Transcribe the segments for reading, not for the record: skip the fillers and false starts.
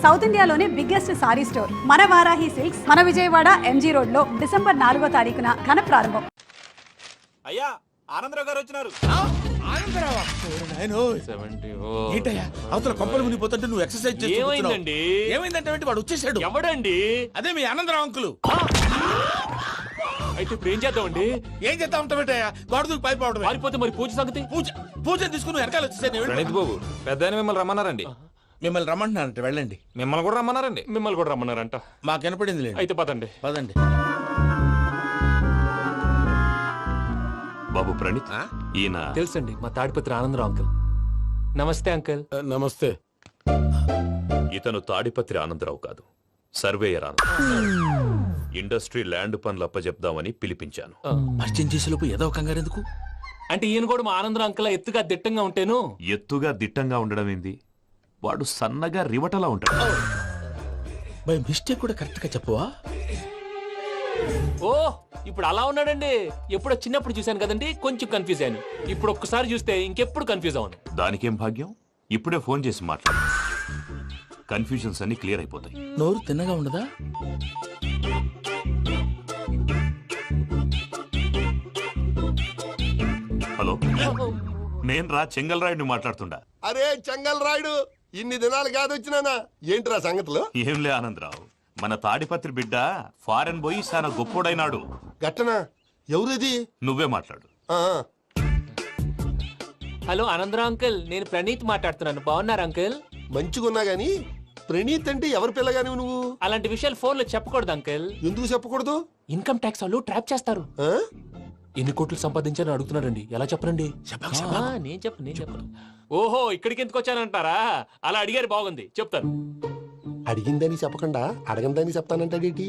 South ఇండియాలోనే biggest sorry store మన Varahi silks మన విజయవాడ ఎంజీ రోడ్ లో డిసెంబర్ 4వ తారీఖున ఘన ప్రారంభం. అయ్యా ఆనందరావు గారు వచ్చినారు. అవతల కొంపలు మునిగిపోతుంటే నువ్వు ఎక్సర్సైజ్ ఏమైందండి? ఏమైందంటే వాడు వచ్చేసాడు. ఎవడండి? అదే మీ ఆనందరావు అంకులు. అయితే ఇప్పుడు ఏం చేద్దామండి? ఏం చేస్తా ఉంటావేటయ్యా? గొడవకు పైపోవడం. పారిపోతే మరి పూజ సంగతి? పూజ తీసుకుని వెనకాల వచ్చేసాను. ప్రణీత్ బాబు పెద్ద మిమ్మల్ని రమ్మన్నారండి. మిమ్మల్ని రమ్మంటున్నారంట, వెళ్ళండి. మిమ్మల్ని కూడా రమ్మన్నారండి. మిమ్మల్ని కూడా రమ్మన్నారంట. మాకు వినపడింది లేదు. అయితే పదండి. పదండి. బాబు ప్రణీత్, ఈయన తెలుసండి, మా తాడిపత్రి ఆనందరావు అంకుల్. నమస్తే అంకుల్. నమస్తే. ఇతను తాడిపత్రి ఆనందరావు కాదు, సర్వేయర్ ఆనందరావు. ఇండస్ట్రీ ల్యాండ్ పనులు అప్పజెప్దామని పిలిపించాను. పరిచయం చేసేలోపు ఏదో కంగారు ఎందుకు? అంటే ఈయన కూడా మా ఆనందరావు అంకుల్ ఎత్తుగా దిట్టంగా ఉంటేను. ఎత్తుగా దిట్టంగా ఉండడం ఏంది? వాడు సన్నగా రివటలా ఉంటాడు. బై మిస్టేక్ కూడా కరెక్ట్ గా చెప్పవా? ఓ ఇప్పుడు అలా ఉన్నాడండి. ఎప్పుడో చిన్నప్పుడు చూశాను కదండి, కొంచెం కన్ఫ్యూజ్ అయ్యాను. ఇప్పుడు ఒక్కసారి చూస్తే ఇంకెప్పుడు కన్ఫ్యూజ్ అవ్వను. దానికేం భాగ్యం, ఇప్పుడే ఫోన్ చేసి మాట్లాడు. కన్ఫ్యూజన్స్ అన్ని క్లియర్ అయిపోతాయి. నోరు తిన్నగా ఉండదా? హలో, నేను రా చెంగల్ రాయుడిని మాట్లాడుతుండా. అరే చెంగల్ రాయుడు, ఇన్ని దినాలు కాదు వచ్చినానా? ఏంట్రా సంగతులు? ఏంలే ఆనందరావు, మన తాడిపత్రి బిడ్డ ఫారెన్ పోయి చాలా గొప్పోడైనాడు. గట్టనా? ఎవరిది? నువ్వే మాట్లాడు. ఆ, హలో ఆనందరావు అంకుల్, నేను ప్రణీత్ మాట్లాడుతున్నాను. బాగున్నారు అంకుల్? మంచిగున్నా గాని ప్రణీత్ అంటే ఎవరి పిల్లగాని నువ్వు? అలాంటి విషయాలు ఫోన్ లో చెప్పకూడదు అంకుల్. ఎందుకు చెప్పకూడదు? ఇన్కమ్ ట్యాక్స్ వాళ్ళు ట్రాప్ చేస్తారు. ఆ? ఎన్ని కోట్లు సంపాదించాలని అడుగుతున్నారండి. ఎలా చెప్పరండి? నేను చెప్పను. ఓహో, ఇక్కడికి ఎందుకు వచ్చానంటారా? అలా అడిగారు, బాగుంది, చెప్తాను. అడిగిందని చెప్పకుండా అడగందని చెప్తానంటాడేటి?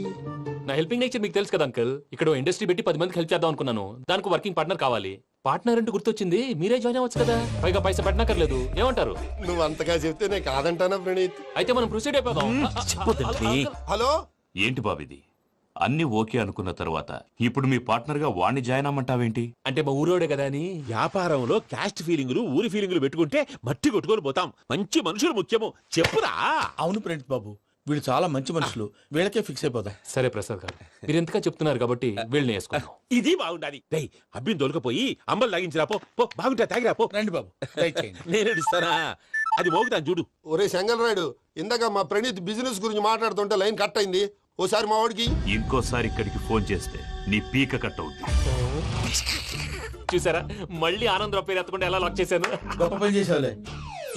నా హెల్పింగ్ నేచర్ మీకు తెలుసు కదా అంకుల్. ఇక్కడ ఇండస్ట్రీ పెట్టి 10 మందికి హెల్ప్ చేద్దాం అనుకున్నాను. దానికి వర్కింగ్ పార్ట్నర్ కావాలి. పార్ట్నర్ అంటే గుర్తొచ్చింది, మీరే జాయిన్ అవ్వచ్చు కదా. పైగా పైసా పెట్టనక్కర్లేదు. ఏమంటారు? నువ్వు అంతగా చెప్తే నేను కాదంటానా ప్రణీత్? అయితే మనం ప్రొసీడ్ అయిపోదాం. హలో, ఏంటి బాబిది? అన్ని ఓకే అనుకున్న తర్వాత ఇప్పుడు మీ పార్ట్నర్ గా వాణ్ణి జాయిన్ అమ్మంటావేంటి? అంటే మా ఊరోడే కదా అని. వ్యాపారంలో క్యాస్ట్ ఫీలింగులు, ఊరి ఫీలింగులు పెట్టుకుంటే మట్టి కొట్టుకొని పోతాం. మంచి మనుషులు ముఖ్యము. చెప్పురా. అవును ప్రణీత్ బాబు, వీళ్ళు చాలా మంచి మనుషులు. వీళ్ళకే ఫిక్స్ అయిపోదాం. సరే ప్రసాద్ గారు, మీరు ఎంతగా చెప్తున్నారు కాబట్టి వీళ్ళని వేసుకుందాం. ఇది బాగుండాలి. డేయ్, అబ్బిని దొలకపోయి అంబలు లాగించిరా పో. పో, బాగుంటా తాగిరా పో. రండి బాబు, దయచేయండి. నేను ఇస్తానా? అది మోగుతాను చూడు. ఒరే చెంగల్ రాయుడు, ఇందాక మా ప్రణీత్ బిజినెస్ గురించి మాట్లాడుతుంటే లైన్ కట్ అయింది. ఓసారి మా వాడికి ఇంకోసారి ఇక్కడికి ఫోన్ చేస్తే నీ పీక కట్ అవుద్ది. చూసారా, మళ్ళీ ఆనందరావు పేరు ఎత్తకుండా ఎలా లాక్ చేశాను. గొప్ప పని చేసేవాళ్ళే.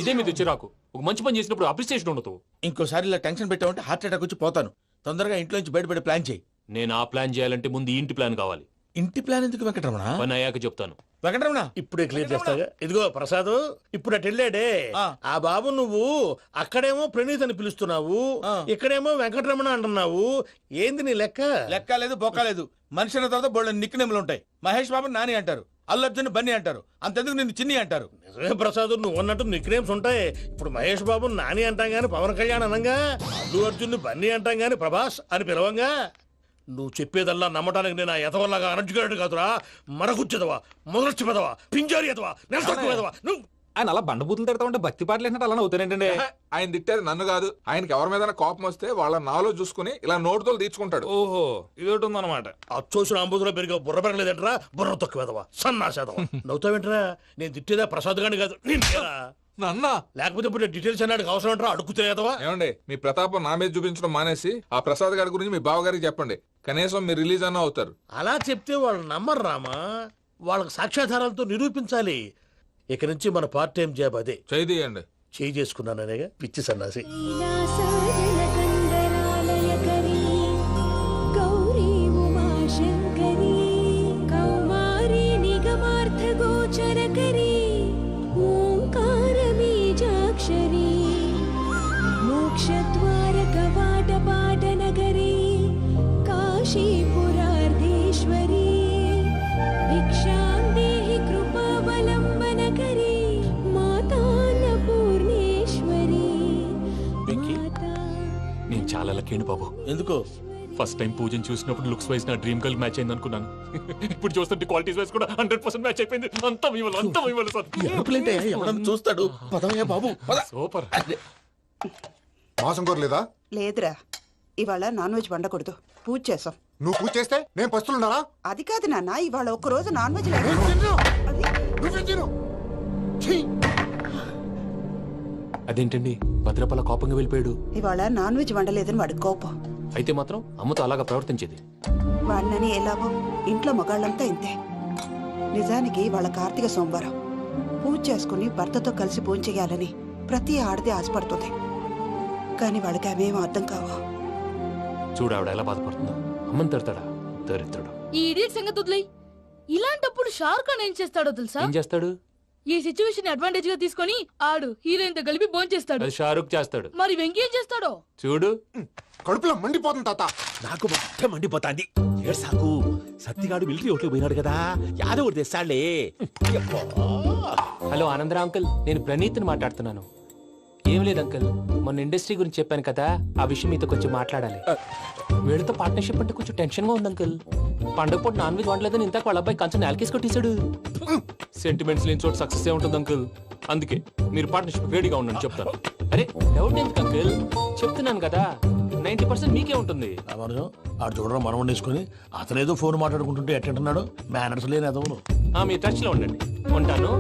ఇదే మీద చిరాకు. ఒక మంచి పని చేసినప్పుడు అప్రిసియేషన్ ఉండదు. ఇంకోసారి ఇలా టెన్షన్ పెట్టామంటే హార్ట్ అటాక్ వచ్చి పోతాను. తొందరగా ఇంట్లో నుంచి బయటపడే ప్లాన్ చేయి. నేను ఆ ప్లాన్ చేయాలంటే ముందు ఈ ఇంటి ప్లాన్ కావాలి. ఇంటి ప్లాన్ ఎందుకు వెంకటరమణ? పని అయ్యాక చెప్తాను. వెంకటరమణ ఇప్పుడే క్లియర్ చేస్తాగా. ఇదిగో ప్రసాద్, ఇప్పుడు అటు వెళ్ళాడే ఆ బాబు, నువ్వు అక్కడేమో ప్రణీత్ అని పిలుస్తున్నావు, ఇక్కడేమో వెంకటరమణ అంటున్నావు. ఏంది నీ లెక్క? లెక్క లేదు, బొక్క లేదు. మనిషి అన్న తర్వాత బోళ్ళ నిక్నెములు ఉంటాయి. మహేష్ బాబు నాని అంటారు, అల్లు అర్జున్ బన్నీ అంటారు, అంతెందుకు నిన్ను చిన్ని అంటారు. నిజమే ప్రసాద్, నువ్వు అన్నట్టు నిక్నేమ్స్ ఉంటాయి. ఇప్పుడు మహేష్ బాబు నాని అంటాం గాని పవన్ కళ్యాణ్ అనంగా, అల్లు అర్జున్ బన్నీ అంటాం గాని ప్రభాస్ అని పిలవంగా. నువ్వు చెప్పేదల్లా నమ్మటానికి నేను ఎతవల్లాగా అనర్జుకేటెడ్ కాదురా. మరగుచ్చదవా, మొదలచ్చి పెదవా, పింజారి ఎదవా, నెలసొక్కుదవా నువ్వు. ఆయన అలా బండబూతులు తిడతా ఉంటే భక్తి పాటలు ఏంటంటే అలా అవుతానంటే. ఆయన తిట్టేది నన్ను కాదు, ఆయనకి ఎవరి మీద కోపం వస్తే వాళ్ళ నాలో చూసుకుని ఇలా నోటుతో తీర్చుకుంటాడు. ఓహో, ఇది ఒకటి ఉందన్నమాట. అచ్చోసిన అంబుధులో పెరిగే బుర్ర పెరగలేదంటరా, బుర్ర తొక్కువేదవా, సన్నాసేదవా. నవ్వుతావేంటరా? నేను తిట్టేదా ప్రసాద్ గాని కాదు, నిన్నేరా. నన్నా? లేకపోతే ఇప్పుడు డీటెయిల్స్ అన్నాడు అవసరం అంటారా? అడుగుతాయేదవా. ఏమండి, మీ ప్రతాపం నా మీద చూపించడం మానేసి ఆ ప్రసాద్ గారి గురించి మీ బావగారికి చెప్పండి. కనీసం మీరు రిలీజ్ అన్న అవుతారు. అలా చెప్తే వాళ్ళు నమ్మరు రామా. వాళ్ళకి సాక్ష్యాధారాలతో నిరూపించాలి. ఇక నుంచి మన పార్ట్ టైం జాబ్ అదే. చేయండి. చేయి చేసుకున్నాననేగా పిచ్చి సన్నాసి. నేను చాలా లక్కీ బాబు. ఎందుకు? ఫస్ట్ టైం పూజను చూసినప్పుడు లుక్స్ వైజ్ నా డ్రీమ్ గర్ల్ మ్యాచ్ అయింది అనుకున్నాను. ఇప్పుడు చూస్తుంటే క్వాలిటీస్ వైజ్ కూడా 100% మ్యాచ్ అయిపోయింది. అంతా మీ వల్ల సార్. చూస్తాడు. పదవయ్యా బాబు, సూపర్. మాసం కోరలేదా? లేదురా, ఇవాళ నాన్ వెజ్ వండకూడదు, పూజ చేసాం. నువ్వు పూజ చేస్తే నేను పస్తులున్నానా? అది కాదు నాన్న, ఇవాళ ఒక్కరోజు నాన్ వెజ్ లేదు. అది నువ్వే తిను. ఛీ! అదేంటండి భద్రపల కోపంగా వెళ్ళిపోయాడు? ఇవాళ నాన్ వెజ్ వండలేదని వాడి కోపం. అయితే మాత్రం అమ్మతో అలాగా ప్రవర్తించేది. వాడినని ఎలాగో ఇంట్లో మగాళ్ళంతా ఇంతే. నిజానికి వాళ్ళ కార్తీక సోమవారం పూజ చేసుకుని భర్తతో కలిసి పూజ చేయాలని ప్రతి ఆడది ఆశపడుతుంది. కానీ వాడికి అవేం అర్థం కావు. చూడు ఆవిడ ఎలా బాధపడుతుందో. అమ్మని తిడతాడా? దరిద్రుడు. ఈ ఇడియట్ సంగతి వదిలేయ్. ఇలాంటప్పుడు షారుఖ్ ఖాన్ ఏం చేస్తాడో తెలుసా? ఏం చేస్తాడు? ఈ సిచ్యువేషన్ అడ్వాంటేజ్ గా తీసుకొని ఆడు హీరోయిన్ తో కలిపి బోన్ చేస్తాడు. అది షారుఖ్ చేస్తాడు. మరి వెంకీ ఏం చేస్తాడో చూడు. కడుపులో మండిపోతుంది తాత. నాకు మొత్తం మండిపోతాంది. ఏడు సాకు సత్తిగాడు మిలిటరీ ఓట్లు పోయినాడు కదా, యాదవ్ ఒకటి తెస్తాడులే. హలో ఆనందరా అంకుల్, నేను ప్రణీత్ని మాట్లాడుతున్నాను. ఏం లేదు అంకుల్, మొన్న ఇండస్ట్రీ గురించి చెప్పాను కదా, ఆ విషయం మీతో కొంచెం మాట్లాడాలి. వీళ్ళతో పార్ట్నర్షిప్ అంటే కొంచెం టెన్షన్ గా ఉంది అంకుల్. పండగ పూట నాన్ వెజ్ వండలేదని ఇంతకు వాళ్ళ అబ్బాయి కంచెం నేలకేసి కొట్టేశాడు. సెంటిమెంట్స్ లేని చోట సక్సెస్ ఏ ఉంటుంది అంకుల్. అందుకే మీరు పార్ట్నర్షిప్ రెడీగా ఉండండి చెప్తాను. అరే డౌట్ ఎందుకు అంకుల్, చెప్తున్నాను కదా 90% మీకే ఉంటుంది. ఆడు చూడడం మనం వండేసుకుని అతనేదో ఫోన్ మాట్లాడుకుంటుంటే ఎట్టంటున్నాడు. మేనర్స్ లేని అదవును. మీ టచ్ లో ఉండండి. ఉంటాను.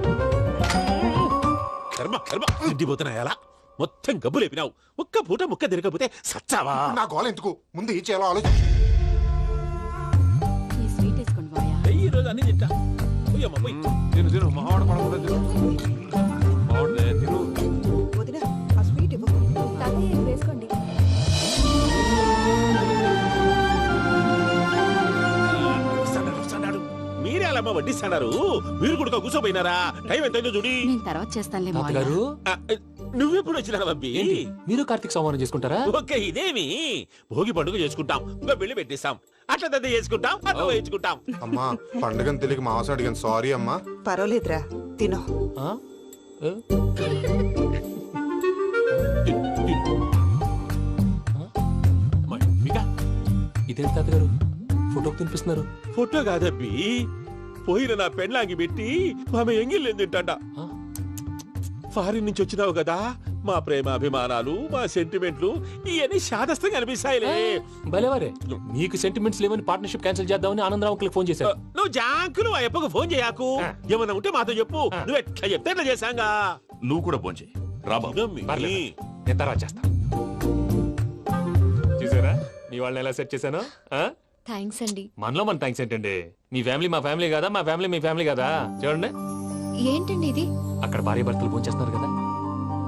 కర్మ కర్మ తిండిపోతున్నా ఎలా మొత్తం గబ్బు లేపినావు. ఒక్క పూట ముక్క తిరగకపోతే సచ్చావా? నా గోల ఎందుకు, ముందు ఈ చేయాలో ఆలోచించు. ఈ స్వీట్ వేసుకోండి బాయా. ఈ రోజు అన్ని తింటా. పోయమ్మ, పోయ్. తిను తిను, మావాడు పడకుండా తిను. మావాడులే, తిను. వదిన, ఆ స్వీట్ ఇవ్వు. వేసుకోండి. వస్తాడు. మీరే అలా అమ్మ వడ్డిస్తాడారు. మీరు కూడా కూర్చోపోయినారా? టైం ఎంతైందో చూడి. నేను తర్వాత చేస్తానులే తాతగారు, ఆ, నువ్వెప్పుడు వచ్చినా బంబి? ఏంటి మీరు కార్తీక్ సంహారం చేసుకుంటారా? ఓకే, ఇదేమి భోగి పండుగ చేసుకుంటాం, ఇంకా పెళ్లి పెట్టేస్తాం, అట్లా దద్ద చేసుకుంటాం, అట్లా వేయించుకుంటాం. అమ్మా పండుగని తెలియక మాసం అడిగాను, సారీ అమ్మా. పర్వాలేదురా, తినో. ఆ? ఏ? ఇంకా ఇదేంటి తాతగారు ఫోటోకి తినిపిస్తున్నారు? ఫోటో కాదబ్బి, పోయిన నా పెళ్ళాంగి పెట్టి ఆమె ఎంగిల్లేం తింటాడ. ఆ? ఫారిన్ నుంచి వచ్చినావు కదా, మా ప్రేమ అభిమానాలు, మా సెంటిమెంట్లు ఇవన్నీ శాదస్తంగా అనిపిస్తాయిలే. భలేవారే, మీకు సెంటిమెంట్స్ లేవని పార్ట్నర్షిప్ క్యాన్సిల్ చేద్దామని ఆనందరావు అంకుల్ ఫోన్ చేశారు. నువ్వు జాంకులు ఆ అప్పకు ఫోన్ చేయకు. ఏమన్నా ఉంటే మాతో చెప్పు. నువ్వు ఎట్లా చెప్తే ఎట్లా చేశాంగా. నువ్వు కూడా ఫోన్ చేయి రా బాబు. ఇదమ్మి. పర్లేదు, నేను తర్వాత చేస్తా. చూసారా మీ వాళ్ళని ఎలా సెట్ చేశాను? థ్యాంక్స్ అండి. మనలో మన థ్యాంక్స్ ఏంటండి? మీ ఫ్యామిలీ మా ఫ్యామిలీ కదా, మా ఫ్యామిలీ మీ ఫ్యామిలీ కదా. చూడండి, ఏంటండి ఇది? అక్కడ భార్య భర్తలు ఫోన్ చేస్తున్నారు కదా,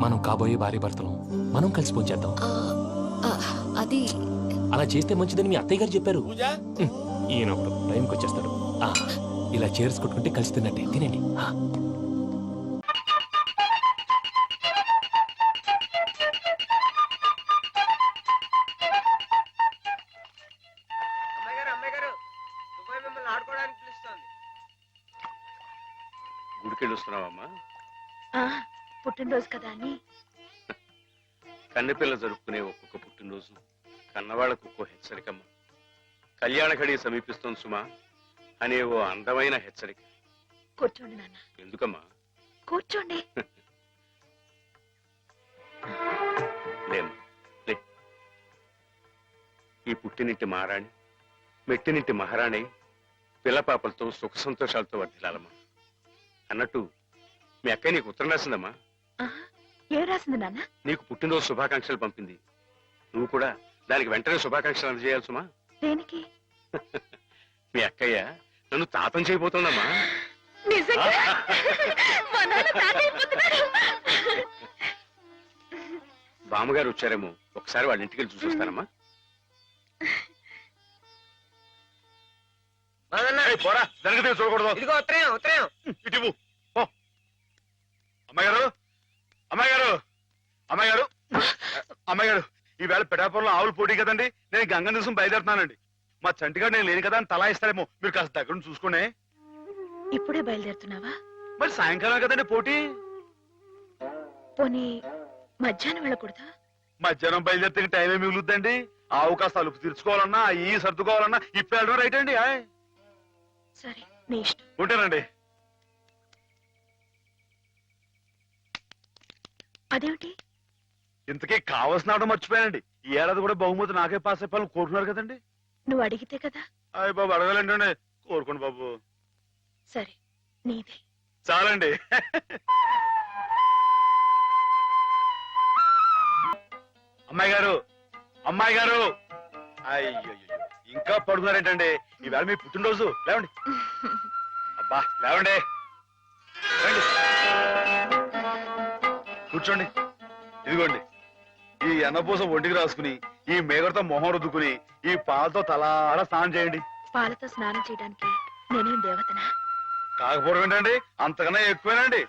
మనం కాబోయే భార్య భర్తలు మనం కలిసి ఫోన్ చేద్దాం. అది అలా చేస్తే మంచిదని మీ అత్తయ్య గారు చెప్పారు. పూజ ఈయన ఒకడు టైంకి వచ్చేస్తాడు. ఇలా చేర్స్ కొట్టుకుంటే కలిసి తిన్నట్టే. తినండి. గుడికెళ్ళొస్తున్నావమ్మా? పుట్టినరోజు కదా అని. కన్నెపిల్ల జరుపుకునే ఒక్కొక్క పుట్టినరోజు కన్నవాళ్లకు ఒక్కో హెచ్చరికమ్మ. కళ్యాణ ఘడి సమీపిస్తుంది సుమా అనే ఓ అందమైన హెచ్చరిక. కూర్చోండి నాన్న. ఎందుకమ్మా? కూర్చోండి. లేమ్మా, లే. ఈ పుట్టినింటి మహారాణి మెట్టినింటి మహారాణి పిల్లపాపలతో సుఖ సంతోషాలతో వర్ధిల్లాలమ్మా. అన్నట్టు మీ అక్కయ్య నీకు ఉత్తరం రాసిందమ్మా. ఏం రాసింది నాన్న? నీకు పుట్టినరోజు శుభాకాంక్షలు పంపింది. నువ్వు కూడా దానికి వెంటనే శుభాకాంక్షలు అందజేయాలి సుమా. దేనికి? మీ అక్కయ్య నన్ను తాతం చేయబోతోందమ్మా. బామ్మగారు వచ్చారేమో, ఒకసారి వాళ్ళ ఇంటికి వెళ్ళి చూసొస్తానమ్మా. పోరా, జరగదే చూడకూడదు. ఇదిగో ఉత్తరం, ఉత్తరం. ఇటు అమ్మగారు, అమ్మగారు, అమ్మగారు, అమ్మగారు, ఈవేళ పిఠాపురంలో ఆవులు పోటీ కదండి. నేను గంగ దివసం బయలుదేరుతున్నానండి. మా చంటిగాడు నేను లేని కదా అని తలా ఇస్తారేమో, మీరు కాస్త దగ్గర నుంచి చూసుకోండి. ఇప్పుడే బయలుదేరుతున్నావా? మరి సాయంకాలం కదండి పోటీ. పోనీ మధ్యాహ్నం వెళ్ళకూడదా? మధ్యాహ్నం బయలుదేరితే టైం ఏమి మిగులుద్దండి. ఆవు కాస్త అలుపు తీర్చుకోవాలన్నా, ఈ సర్దుకోవాలన్నా ఇప్పుడు వెళ్ళడం రైట్ అండి. సరే, నీ ఇష్టం. ఉంటానండి. అదేమిటి ఇంతకీ కావాల్సిన ఆవిడ మర్చిపోయానండి. ఈ ఏడాది కూడా బహుమతి నాకే పాస్ అయిపోవాలని కోరుకున్నారు కదండి. నువ్వు అడిగితే కదా. అయ్య బాబు అడగాలండి, కోరుకోండి బాబు. సరే, నీదే. చాలండి. అమ్మాయి గారు, అమ్మాయి గారు, అయ్యో ఇంకా పడుకున్నారేంటండి? ఈవేళ మీ పుట్టినరోజు. లేవండి, అబ్బా లేవండి, రండి. కూర్చోండి. ఇదిగోండి, ఈ ఎన్నపూస ఒంటికి రాసుకుని, ఈ మేగడతో మొహం రుద్దుకుని, ఈ పాలతో తలారా స్నానం చేయండి. పాలతో స్నానం చేయడానికి నేనేం దేవతనా? కాకపోవడం ఏంటండి, అంతకన్నా ఎక్కువేనండి.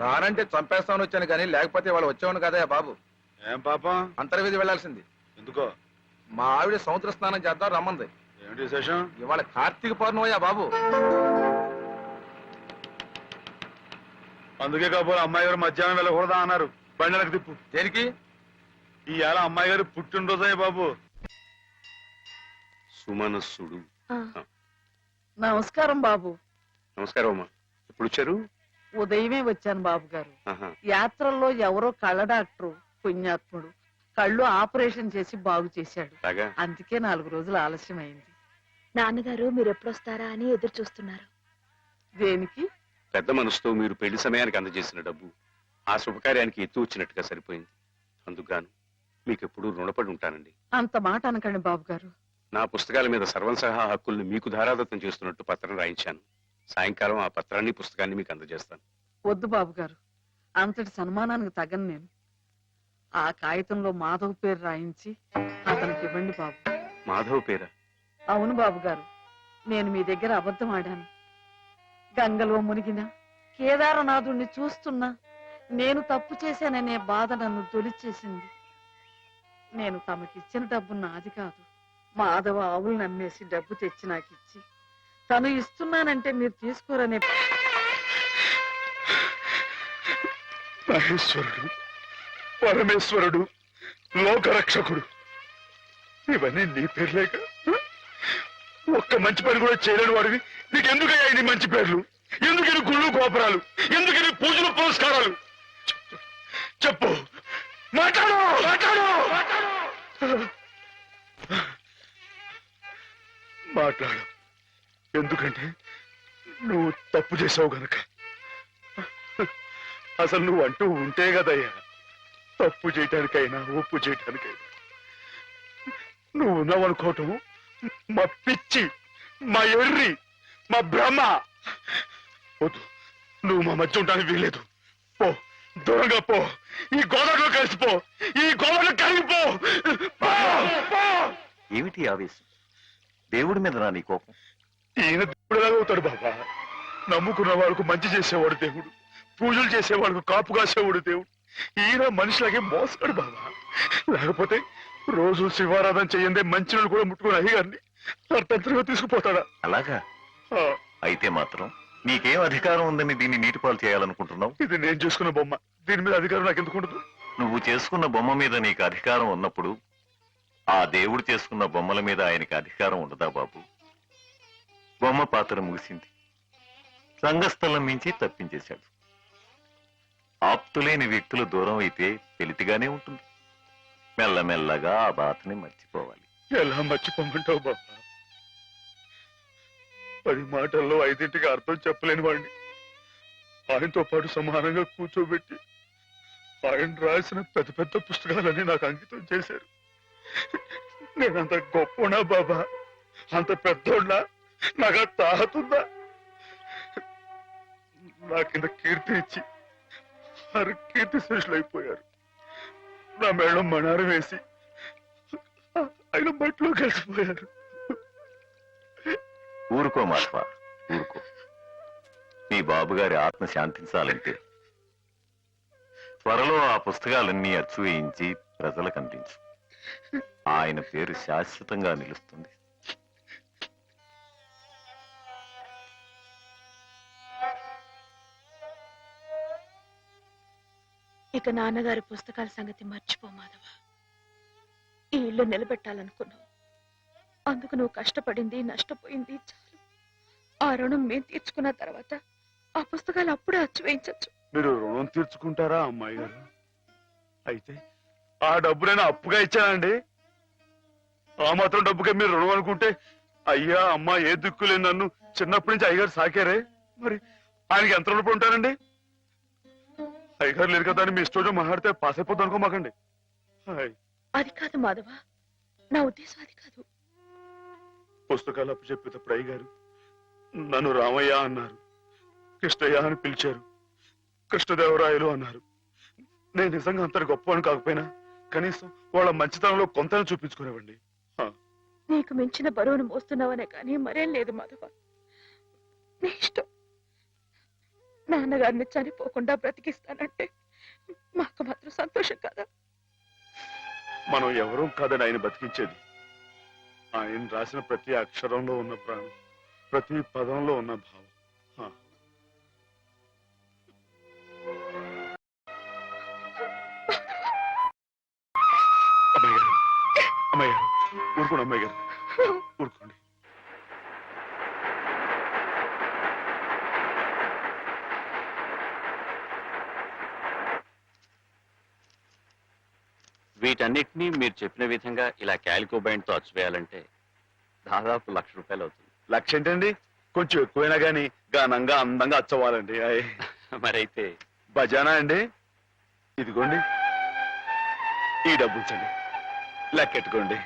రానంటే చంపేస్తామని వచ్చాను కానీ లేకపోతే వాళ్ళు వచ్చేవాడు కదా బాబు. ఏం పాపం? అంతర్వేది వెళ్లాల్సింది. ఎందుకో? మా ఆవిడ సముద్ర స్నానం చేద్దాం రమ్మంది. ఏమిటి విశేషం? ఇవాళ కార్తీక పౌర్ణమయ్యా బాబు. అందుకే కాబోలు అమ్మాయి గారు మధ్యాహ్నం వెళ్ళకూడదా అన్నారు. బండలకు తిప్పు. దేనికి? ఈ ఏళ అమ్మాయి గారు పుట్టినరోజే బాబు. సుమనస్సుడు. నమస్కారం బాబు. నమస్కారం అమ్మా. ఎప్పుడు వచ్చారు? ఉదయమే వచ్చాను బాబు గారు. యాత్రల్లో ఎవరో కళ్ళ డాక్టరు పుణ్యాత్ముడు కళ్ళు ఆపరేషన్ చేసి బాగు చేశాడు. అందుకే 4 రోజులు ఆలస్యం అయింది. నాన్నగారు మీరు ఎప్పుడొస్తారా అని ఎదురు చూస్తున్నారు. దేనికి? పెద్ద మనసుతో మీరు పెళ్లి సమయానికి అందజేసిన డబ్బు ఆ శుభకార్యానికి ఎత్తు వచ్చినట్టుగా సరిపోయింది. అందుకుగాను మీకు ఎప్పుడు రుణపడి ఉంటానండి. అంత మాట అనకండి బాబు గారు. నా పుస్తకాల మీద సర్వసహా హక్కుల్ని మీకు ధారాదత్తం చేస్తున్నట్టు పత్రం రాయించాను. సాయంకాలం ఆ పత్రాన్ని పుస్తకాన్ని మీకు అందజేస్తాను. వద్దు బాబు గారు, అంతటి సన్మానానికి తగను నేను. ఆ కాగితంలో మాధవ్ పేరు రాయించి అతనికి ఇవ్వండి బాబు. మాధవ్ పేరా? అవును బాబు గారు, నేను మీ దగ్గర అబద్ధం ఆడాను. గంగలో మునిగిన కేదారనాథుణ్ణి చూస్తున్నా నేను తప్పు చేశాననే బాధ నన్ను తొలిచేసింది. నేను తమకిచ్చిన డబ్బు నాది కాదు. మాధవ ఆవులు నమ్మేసి డబ్బు తెచ్చి నాకిచ్చి తను ఇస్తున్నానంటే మీరు తీసుకోరనే. మహేశ్వరుడు, పరమేశ్వరుడు, లోకరక్షకుడు, ఇవన్నీ నీ పేర్లేక? ఒక్క మంచి పని కూడా చేయలేని వాడివి నీకెందుకయ్యా ఇన్ని మంచి పేర్లు? ఎందుకని గుళ్ళు గోపురాలు? ఎందుకని పూజలు పురస్కారాలు? చెప్పు, మాట్లాడు, మాట్లాడు, మాట్లాడు. ఎందుకంటే నువ్వు తప్పు చేసావు గనక. అసలు నువ్వు అంటూ ఉంటే కదయ్యా తప్పు చేయటానికైనా ఒప్పు చేయటానికైనా. నువ్వు ఉన్నావనుకోవటం మా పిచ్చి, మా ఎర్రి, మా భ్రమ. వద్దు, నువ్వు మా మధ్య ఉండడానికి వీల్లేదు. పో, దూరంగా పో. ఈ గోదావరిలో కలిసిపో, ఈ గోదావరిలో కలిగిపో. ఏమిటి ఆవేశం? దేవుడి మీద నా నీ కోపం? ఈయన దేవుడులాగా అవుతాడు బాబా. నమ్ముకున్న వాళ్ళకు మంచి చేసేవాడు దేవుడు, పూజలు చేసేవాళ్ళకు కాపు కాసేవాడు దేవుడు. ఈయన మనిషిలాగే మోసాడు బాబా. లేకపోతే రోజు శివారాధన చెయ్యందే మంచి కూడా ముట్టుకుని అయ్యగారిని అర్థంతరంగా తీసుకుపోతాడా? అలాగా అయితే మాత్రం నీకేం అధికారం ఉందని దీన్ని నీటిపాలు చేయాలనుకుంటున్నావు? ఇది నేను చేసుకున్న బొమ్మ, దీని మీద అధికారం నాకు ఎందుకు ఉండదు? నువ్వు చేసుకున్న బొమ్మ మీద నీకు అధికారం ఉన్నప్పుడు ఆ దేవుడు చేసుకున్న బొమ్మల మీద ఆయనకి అధికారం ఉండదా బాబు? బొమ్మ పాత్ర ముగిసింది, రంగస్థలం మించి తప్పించేశాడు. ఆప్తులేని వ్యక్తులు దూరం అయితే వెలితిగానే ఉంటుంది. మెల్లమెల్లగా ఆ బాధని మర్చిపోవాలి. ఎలా మర్చిపోమంటావు బాబా? 10 మాటల్లో 5ంటికి అర్థం చెప్పలేని వాడిని ఆయనతో పాటు సమానంగా కూర్చోబెట్టి ఆయన రాసిన పెద్ద పెద్ద పుస్తకాలన్నీ నాకు అంకితం చేశారు. నేనంత గొప్పనా బాబా? అంత పెద్దోడ్నా? నాకు తాహతుందా? నా కింద కీర్తినిచ్చి వారు కీర్తి శేషులు అయిపోయారు. నా మేడం మణారం వేసి ఆయన బట్టలో కలిసిపోయారు. ఊరుకో మాధవ, ఊరుకో. నీ బాబుగారి ఆత్మ శాంతించాలంటే త్వరలో ఆ పుస్తకాలన్నీ అచ్చు వేయించి ప్రజలకు అందించు. ఆయన పేరు శాశ్వతంగా నిలుస్తుంది. ఇక నాన్నగారి పుస్తకాల సంగతి మర్చిపో మాధవ. ఈ ఇల్లు నిలబెట్టాలనుకున్నావు, అందుకు నువ్వు కష్టపడింది నష్టపోయింది చాలు. ఆ రుణం మేము తీర్చుకున్న తర్వాత ఆ పుస్తకాలు అప్పుడే అచ్చు వేయించచ్చు. మీరు రుణం తీర్చుకుంటారా అమ్మాయి గారు? అయితే ఆ డబ్బు నేను అప్పుగా ఇచ్చానండి. ఆ మాత్రం డబ్బుకే మీరు రుణం అనుకుంటే, అయ్యా అమ్మా ఏ దిక్కు లేని నన్ను చిన్నప్పటి నుంచి అయ్యగారు సాకారే, మరి ఆయనకి ఎంత రుణపడి ఉంటానండి? అయ్యగారు లేరు కదా అని మీ ఇష్టం మాట్లాడితే పాస్ అయిపోద్ది అనుకోమాకండి. అది కాదు మాధవ, నా ఉద్దేశం అది కాదు. పుస్తకాలు అప్పు చెప్పేటప్పుడు అయ్యగారు నన్ను రామయ్య అన్నారు, కృష్ణయ్య అని పిలిచారు, కృష్ణదేవరాయలు అన్నారు. నేను నిజంగా అంత గొప్పవాడిని కాకపోయినా కనీసం వాళ్ళ మంచితనంలో కొంతని చూపించుకునేవండి. నీకు మించిన బరువును మోస్తున్నావనే కానీ మరేం లేదు మాధవ. నీ ఇష్టం. నాన్నగారిని చనిపోకుండా బ్రతికిస్తానంటే మాకు మాత్రం సంతోషం కదా. మనం ఎవరూ కాదని ఆయన బతికించేది. ఆయన రాసిన ప్రతి అక్షరంలో ఉన్న ప్రాణం, ప్రతి పదంలో ఉన్న భావం. అమ్మాయి గారు, అమ్మాయి గారు, ఊరుకోండి అమ్మాయి గారు, ఊరుకోండి. వీటన్నిటినీ మీరు చెప్పిన విధంగా ఇలా క్యాలికో బైండ్ తో అచ్చువేయాలంటే దాదాపు ₹1,00,000 అవుతుంది. లక్ష ఏంటండి, కొంచెం ఎక్కువైనా గానీ ఘనంగా అందంగా అచ్చవ్వాలండి. మరైతే బజానా అండి. ఇదిగోండి ఈ డబ్బు ఉంచండి, లెక్కెట్టుకోండి.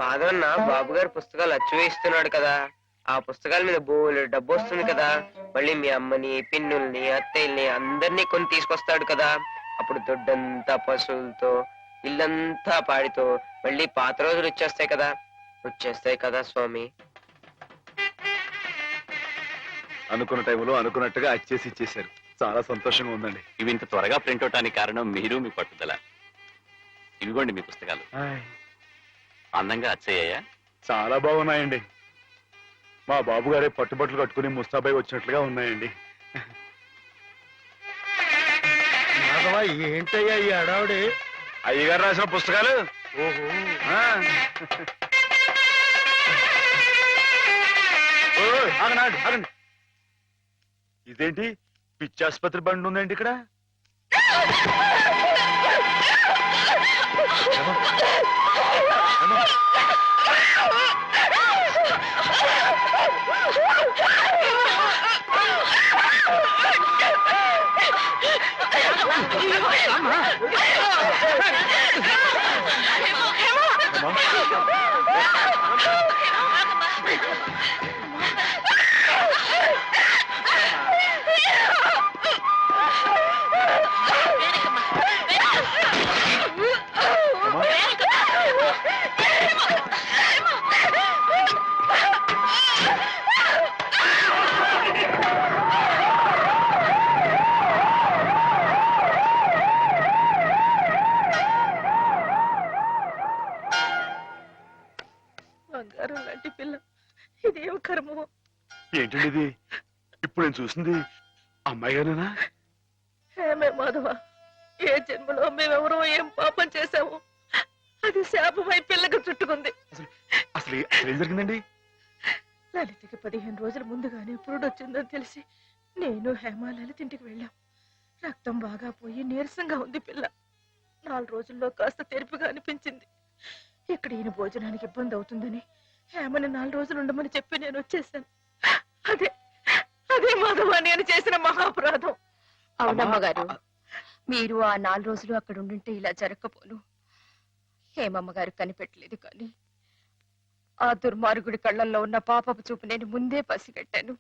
మాధవన్న బాబు గారు పుస్తకాలు అచ్చు వేస్తున్నాడు కదా, ఆ పుస్తకాల మీద బోలు డబ్బు వస్తుంది కదా. మళ్ళీ మీ అమ్మని, పిన్నుల్ని, అత్తయ్యల్ని అందరినీ కొని తీసుకొస్తాడు కదా. అప్పుడు దొడ్డంతా పశువులతో, ఇల్లంతా పాడితో మళ్ళీ పాత రోజులు వచ్చేస్తాయి కదా స్వామి. అనుకున్న టైంలో అనుకున్నట్టుగా అచ్చేసి ఇచ్చేశారు. చాలా సంతోషంగా ఉందండి. ఇవి ఇంత త్వరగా ప్రింట్ అవటానికి కారణం మీరు, మీ పట్టుదల. ఇవిగోండి మీ పుస్తకాలు. అందంగా అచ్చయ్యాయా? చాలా బాగున్నాయండి. మా బాబు గారే పట్టుబట్టలు కట్టుకుని ముస్తాబాయి వచ్చినట్లుగా ఉన్నాయండి. ఏంటయ్యా ఈ అడావుడి? అయ్యగారు రాసిన పుస్తకాలు. ఓహో, ఆగండి. ఇదేంటి పిచ్చాసుపత్రి బండి ఉందండి ఇక్కడ? బంగారం లాంటి పిల్ల, ఇదేం కర్మో. ఏంటండి ఇది? ఇప్పుడు నేను చూసింది అమ్మాయి గారేనా? ఏమే మాధవ, ఏ జన్మలో మేమెవరో ఏం పాపం చేశాము, అది శాపమై పిల్లకు చుట్టుకుంది. అసలు ఏం జరిగిందండి? లలితకి 15 రోజుల ముందుగానే పురుడు వచ్చిందని తెలిసి నేను హేమ లలిత ఇంటికి వెళ్ళాం. రక్తం బాగా పోయి నీరసంగా ఉంది పిల్ల. 4 రోజుల్లో కాస్త తెరిపిగా అనిపించింది. ఇక్కడ ఈయన భోజనానికి ఇబ్బంది అవుతుందని హేమని 4 రోజులు ఉండమని చెప్పి నేను వచ్చేసాను. అదే మాధవ నేను చేసిన మహాపరాధం. అవునమ్మగారు, మీరు ఆ 4 రోజులు అక్కడ ఉండుంటే ఇలా జరగకపోను. హేమమ్మగారు కనిపెట్టలేదు కానీ ఆ దుర్మార్గుడి కళ్ళల్లో ఉన్న పాపపు చూపు నేను ముందే పసిగట్టాను.